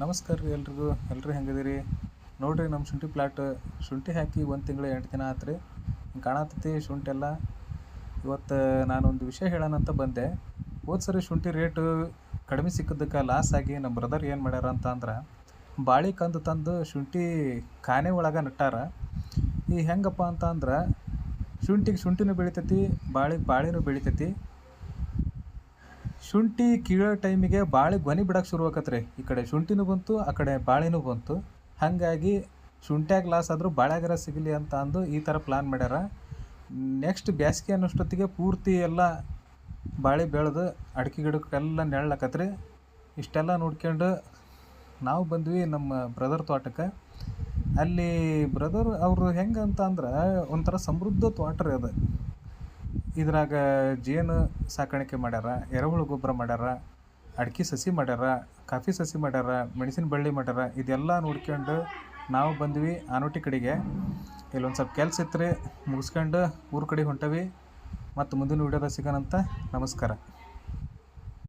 ನಮಸ್ಕಾರ ರೀ ಎಲ್ರಿಗೂ. ಎಲ್ರು ಹೆಂಗದಿರಿ ನೋಡಿರಿ. ನಮ್ಮ ಶುಂಠಿ ಪ್ಲಾಟ್ ಶುಂಠಿ ಹಾಕಿ 1 ತಿಂಗಳು 8 ದಿನ ಆತು ರೀ. ಹಿಂಗೆ ಕಾಣತೈತಿ ಶುಂಠಿ ಎಲ್ಲ. ಇವತ್ತು ನಾನೊಂದು ವಿಷಯ ಹೇಳೋಣ ಅಂತ ಬಂದೆ. ಹೋದ ಸರಿ ಶುಂಠಿ ರೇಟು ಕಡಿಮೆ ಸಿಕ್ಕಿದ್ದಕ್ಕೆ ಲಾಸ್ ಆಗಿ ನಮ್ಮ ಬ್ರದರ್ ಏನು ಮಾಡ್ಯಾರ ಅಂತ ಅಂದ್ರೆ ಬಾಳೆ ಕಂದು ತಂದು ಶುಂಠಿ ಕಾನೆ ಒಳಗೆ ನಟ್ಟಾರ. ಈ ಹೆಂಗಪ್ಪ ಅಂತ ಅಂದ್ರೆ ಶುಂಠಿನೂ ಬೆಳಿತೈತಿ, ಬಾಳೆನೂ ಬೆಳಿತೈತಿ. ಶುಂಠಿ ಕೀಳೋ ಟೈಮಿಗೆ ಬಾಳೆ ಗೊನೆ ಬಿಡೋಕೆ ಶುರು ಆಕತ್ರಿ. ಈ ಕಡೆ ಶುಂಠಿನೂ ಬಂತು, ಆ ಕಡೆ ಬಾಳೆನೂ ಬಂತು. ಹಾಗಾಗಿ ಶುಂಠಿಯಾಗ ಲಾಸ್ ಆದರೂ ಬಾಳೆಗಾರ ಸಿಗಲಿ ಅಂತ ಅಂದು ಈ ಥರ ಪ್ಲ್ಯಾನ್ ಮಾಡ್ಯಾರ. ನೆಕ್ಸ್ಟ್ ಬೇಸಿಗೆ ಅನ್ನೋಷ್ಟೊತ್ತಿಗೆ ಪೂರ್ತಿ ಎಲ್ಲ ಬಾಳೆ ಬೆಳೆದು ಅಡಿಕೆ ಗಿಡಕ್ಕೆಲ್ಲ ನೆರಳಾಕತ್ರಿ. ಇಷ್ಟೆಲ್ಲ ನೋಡ್ಕೊಂಡು ನಾವು ಬಂದ್ವಿ ನಮ್ಮ ಬ್ರದರ್ ತೋಟಕ್ಕೆ. ಅಲ್ಲಿ ಬ್ರದರ್ ಅವರು ಹೆಂಗೆ ಅಂತ ಅಂದ್ರೆ ಒಂಥರ ಸಮೃದ್ಧ ತೋಟ ರೀ ಅದು. ಇದ್ರಾಗ ಜೇನು ಸಾಕಾಣಿಕೆ ಮಾಡ್ಯಾರ, ಎರೆಹುಳು ಗೊಬ್ಬರ ಮಾಡ್ಯಾರ, ಅಡಿಕೆ ಸಸಿ ಮಾಡ್ಯಾರ, ಕಾಫಿ ಸಸಿ ಮಾಡ್ಯಾರ, ಮೆಣಸಿನ ಬಳ್ಳಿ ಮಾಡ್ಯಾರ. ಇದೆಲ್ಲ ನೋಡ್ಕೊಂಡು ನಾವು ಬಂದ್ವಿ ಆನೋಟಿ ಕಡೆಗೆ. ಇಲ್ಲೊಂದು ಸ್ವಲ್ಪ ಕೆಲಸ ಇತ್ತು ರೀ, ಮುಗಿಸ್ಕೊಂಡು ಊರ ಕಡೆ ಹೊಂಟವಿ. ಮತ್ತು ಮುಂದಿನ ವೀಡಿಯೋದಾಗ ಸಿಗೋಣಂತ. ನಮಸ್ಕಾರ.